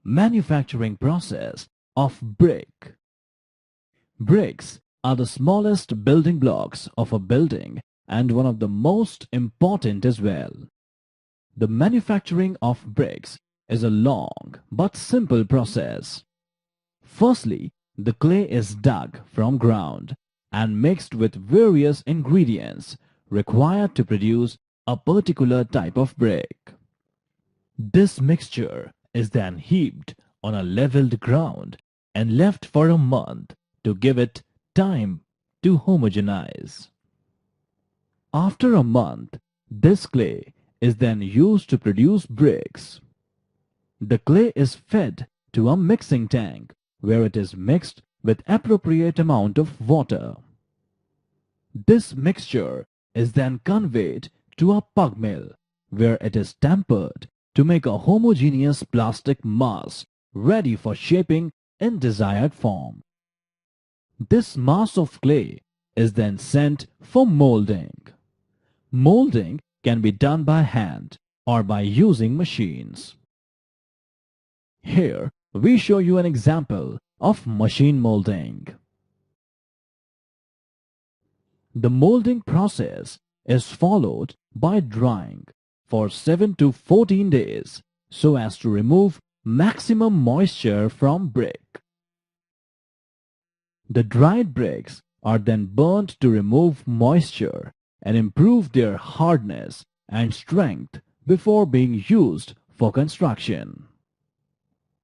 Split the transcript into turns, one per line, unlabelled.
manufacturing process of brick. Bricks are the smallest building blocks of a building and one of the most important as well. The manufacturing of bricks is a long but simple process. Firstly, the clay is dug from ground and mixed with various ingredients required to produce a particular type of brick. This mixture is then heaped on a leveled ground and left for a month to give it time to homogenize. After a month, this clay is then used to produce bricks. The clay is fed to a mixing tank where it is mixed with appropriate amount of water. This mixture is then conveyed to a pug mill where it is tempered to make a homogeneous plastic mass ready for shaping in desired form. This mass of clay is then sent for molding. Molding can be done by hand or by using machines. Here we show you an example of machine molding. The molding process is followed by drying for 7 to 14 days so as to remove maximum moisture from brick. The dried bricks are then burnt to remove moisture and improve their hardness and strength before being used for construction.